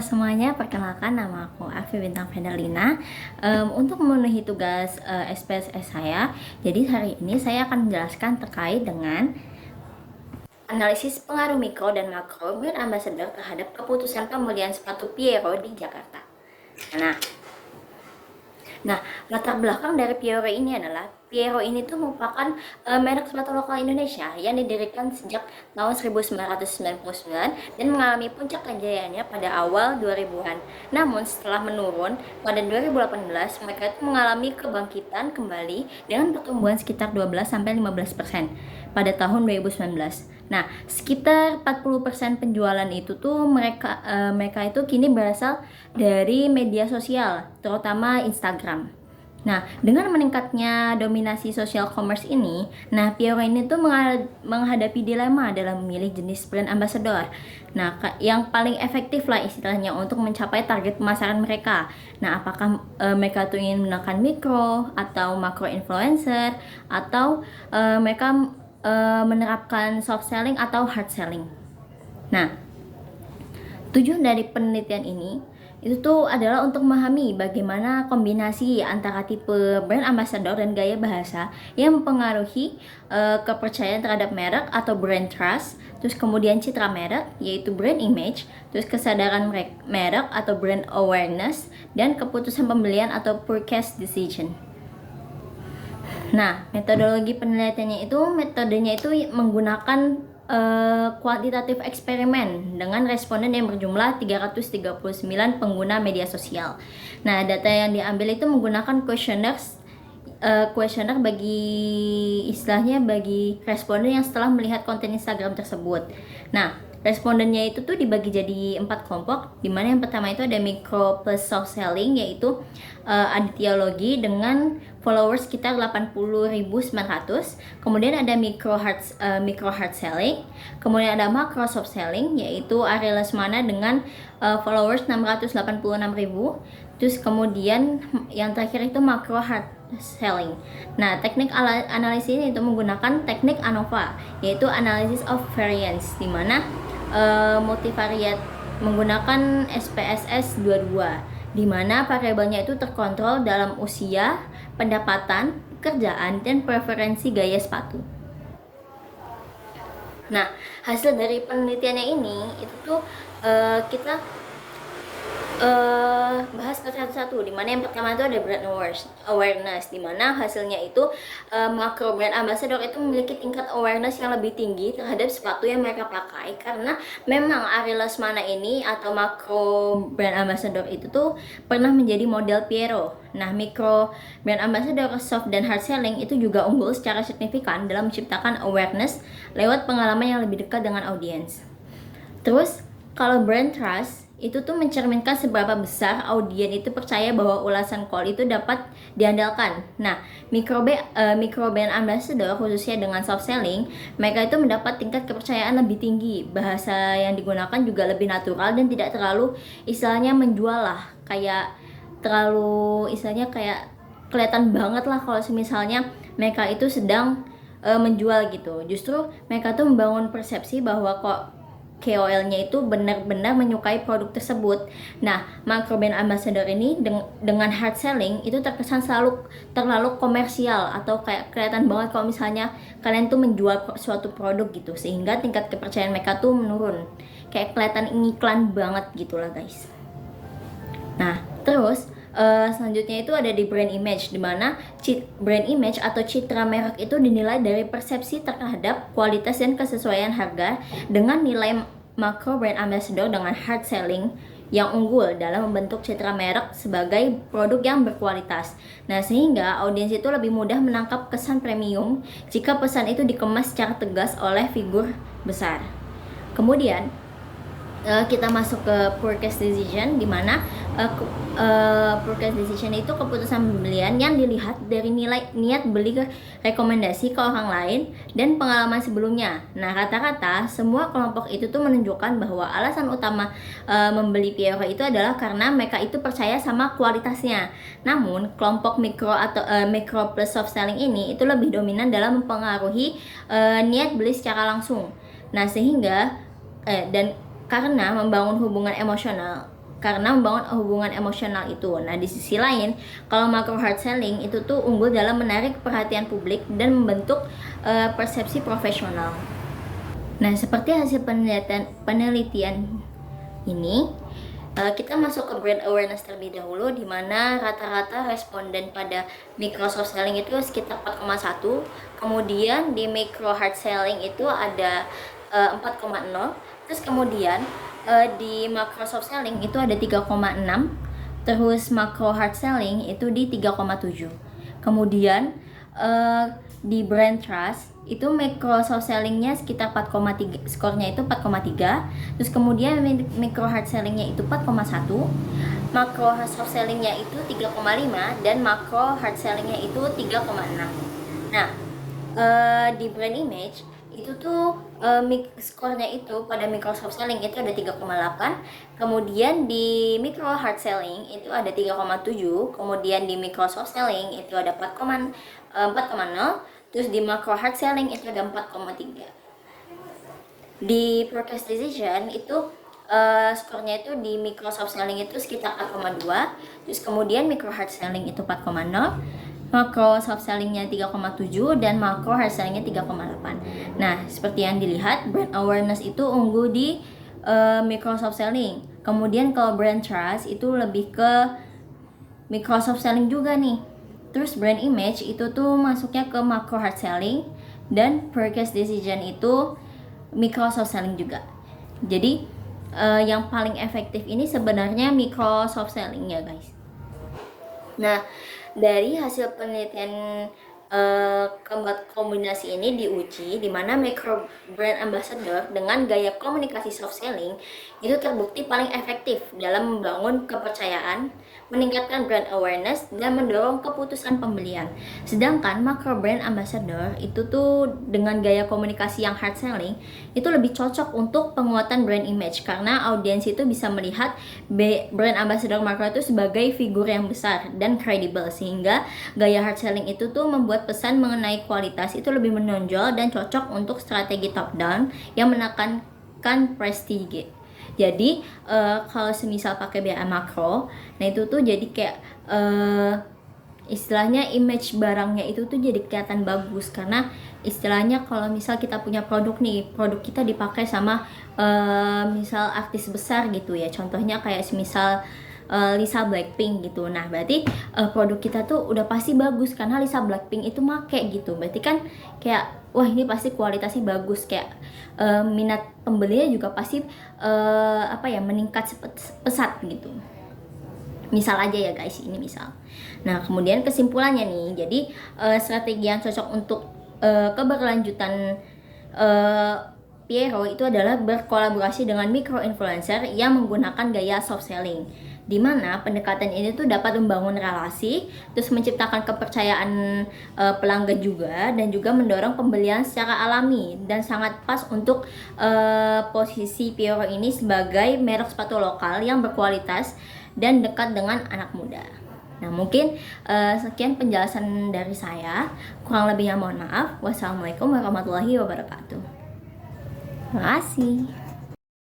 semuanya, perkenalkan nama aku Afi Bintang Fedalina. Untuk memenuhi tugas SPSS saya, jadi hari ini saya akan menjelaskan terkait dengan analisis pengaruh mikro dan makro brand ambassador terhadap keputusan pembelian sepatu Piero di Jakarta. Nah, latar belakang dari Piero ini adalah Piero ini tuh merupakan merek sepatu lokal Indonesia yang didirikan sejak tahun 1999 dan mengalami puncak kejayaannya pada awal 2000-an. Namun setelah menurun pada 2018, mereka itu mengalami kebangkitan kembali dengan pertumbuhan sekitar 12-15% pada tahun 2019. Nah, sekitar 40% penjualan itu tuh mereka itu kini berasal dari media sosial, terutama Instagram. Nah, dengan meningkatnya dominasi social commerce ini, Piero ini tuh menghadapi dilema dalam memilih jenis brand ambassador. Nah, yang paling efektif lah istilahnya untuk mencapai target pemasaran mereka. Nah, apakah mereka tuh ingin menggunakan mikro atau makro influencer atau mereka menerapkan soft selling atau hard selling. Nah, tujuan dari penelitian ini itu tuh adalah untuk memahami bagaimana kombinasi antara tipe brand ambassador dan gaya bahasa yang mempengaruhi kepercayaan terhadap merek atau brand trust, terus kemudian citra merek yaitu brand image, terus kesadaran merek atau brand awareness, dan keputusan pembelian atau purchase decision. Nah, metodologi penelitiannya itu menggunakan kuantitatif eksperimen dengan responden yang berjumlah 339 pengguna media sosial. Nah, data yang diambil itu menggunakan kuesioner bagi responden yang setelah melihat konten Instagram tersebut. Nah, respondennya itu tuh dibagi jadi 4 kelompok, dimana yang pertama itu ada micro plus soft selling, yaitu Aditya Logi dengan followers sekitar 80.900. Kemudian ada micro hard selling, kemudian ada macro soft selling, yaitu Ariel Lesmana dengan followers 686.000. Terus kemudian yang terakhir itu macro hard selling. Nah, teknik analisis ini itu menggunakan teknik ANOVA, yaitu analysis of variance, di mana multivariate menggunakan SPSS 22, di mana variabelnya itu terkontrol dalam usia, pendapatan, pekerjaan, dan preferensi gaya sepatu. Nah, hasil dari penelitiannya ini itu tuh kita bahas satu-satu, dimana yang pertama itu ada brand awareness, dimana hasilnya itu macro brand ambassador itu memiliki tingkat awareness yang lebih tinggi terhadap sepatu yang mereka pakai, karena memang Ariel Lesmana ini atau macro brand ambassador itu tuh pernah menjadi model Piero. Nah, micro brand ambassador soft dan hard selling itu juga unggul secara signifikan dalam menciptakan awareness lewat pengalaman yang lebih dekat dengan audiens. Terus kalau brand trust itu tuh mencerminkan seberapa besar audien itu percaya bahwa ulasan call itu dapat diandalkan. Nah, micro brand ambassador khususnya dengan soft selling, mereka itu mendapat tingkat kepercayaan lebih tinggi. Bahasa yang digunakan juga lebih natural dan tidak terlalu istilahnya menjual lah, kayak terlalu istilahnya kayak kelihatan banget lah kalau misalnya mereka itu sedang menjual gitu. Justru mereka tuh membangun persepsi bahwa kok KOL-nya itu benar-benar menyukai produk tersebut. Nah, macro brand ambassador ini dengan hard selling itu terkesan terlalu komersial atau kayak kelihatan banget kalau misalnya kalian tuh menjual suatu produk gitu, sehingga tingkat kepercayaan mereka tuh menurun. Kayak kelihatan iklan banget gitulah, guys. Nah, terus selanjutnya itu ada di brand image, di mana brand image atau citra merek itu dinilai dari persepsi terhadap kualitas dan kesesuaian harga dengan nilai macro brand ambassador dengan hard selling yang unggul dalam membentuk citra merek sebagai produk yang berkualitas. Nah, sehingga audiens itu lebih mudah menangkap kesan premium jika pesan itu dikemas secara tegas oleh figur besar. Kemudian kita masuk ke purchase decision, di mana purchase decision itu keputusan pembelian yang dilihat dari niat beli rekomendasi ke orang lain dan pengalaman sebelumnya. Nah, rata-rata semua kelompok itu tuh menunjukkan bahwa alasan utama membeli Piero itu adalah karena mereka itu percaya sama kualitasnya. Namun kelompok mikro atau micro plus soft selling ini itu lebih dominan dalam mempengaruhi niat beli secara langsung. Nah, sehingga dan karena membangun hubungan emosional karena membangun hubungan emosional itu. Nah, di sisi lain, kalau macro hard selling itu tuh unggul dalam menarik perhatian publik dan membentuk persepsi profesional. Nah, seperti hasil penelitian ini, kita masuk ke brand awareness terlebih dahulu, di mana rata-rata responden pada micro soft selling itu sekitar 4,1, kemudian di micro hard selling itu ada 4,0, terus kemudian di macro soft selling itu ada 3,6, terus macro hard selling itu di 3,7. Kemudian di brand trust itu micro soft sellingnya sekitar 4,3, skornya itu 4,3, terus kemudian micro hard sellingnya itu 4,1, macro soft sellingnya itu 3,5, dan macro hard sellingnya itu 3,6. Nah, di brand image itu tuh skornya itu pada micro soft selling itu ada 3,8, kemudian di micro hard selling itu ada 3,7, kemudian di micro soft selling itu ada 4,0, terus di macro hard selling itu ada 4,3. Di purchase decision itu skornya itu di micro soft selling itu sekitar 4,2, terus kemudian micro hard selling itu 4,0, macro soft sellingnya 3,7, dan macro hard sellingnya 3,8. Nah, seperti yang dilihat, brand awareness itu unggul di micro soft selling. Kemudian kalau brand trust itu lebih ke micro soft selling juga nih. Terus brand image itu tuh masuknya ke macro hard selling, dan purchase decision itu micro soft selling juga. Jadi yang paling efektif ini sebenarnya micro soft selling ya guys. Nah, dari hasil penelitian keempat kombinasi ini diuji, di mana micro brand ambassador dengan gaya komunikasi soft selling itu terbukti paling efektif dalam membangun kepercayaan, meningkatkan brand awareness, dan mendorong keputusan pembelian. Sedangkan macro brand ambassador itu tuh dengan gaya komunikasi yang hard selling itu lebih cocok untuk penguatan brand image, karena audiens itu bisa melihat brand ambassador macro itu sebagai figur yang besar dan kredibel, sehingga gaya hard selling itu tuh membuat pesan mengenai kualitas itu lebih menonjol dan cocok untuk strategi top down yang menekankan prestige. Jadi kalau semisal pakai BA makro, nah itu tuh jadi kayak istilahnya image barangnya itu tuh jadi kelihatan bagus, karena istilahnya kalau misal kita punya produk nih, produk kita dipakai sama misal artis besar gitu ya, contohnya kayak semisal Lisa Blackpink gitu. Nah, berarti produk kita tuh udah pasti bagus karena Lisa Blackpink itu make gitu. Berarti kan kayak wah ini pasti kualitasnya bagus, kayak minat pembelinya juga pasti meningkat pesat gitu. Misal aja ya guys, ini misal. Nah, kemudian kesimpulannya nih, jadi strategi yang cocok untuk keberlanjutan Piero itu adalah berkolaborasi dengan micro influencer yang menggunakan gaya soft selling, di mana pendekatan ini tuh dapat membangun relasi, terus menciptakan kepercayaan pelanggan juga, dan juga mendorong pembelian secara alami, dan sangat pas untuk posisi Piero ini sebagai merek sepatu lokal yang berkualitas dan dekat dengan anak muda. Nah, mungkin sekian penjelasan dari saya. Kurang lebihnya mohon maaf. Wassalamualaikum warahmatullahi wabarakatuh. Terima kasih.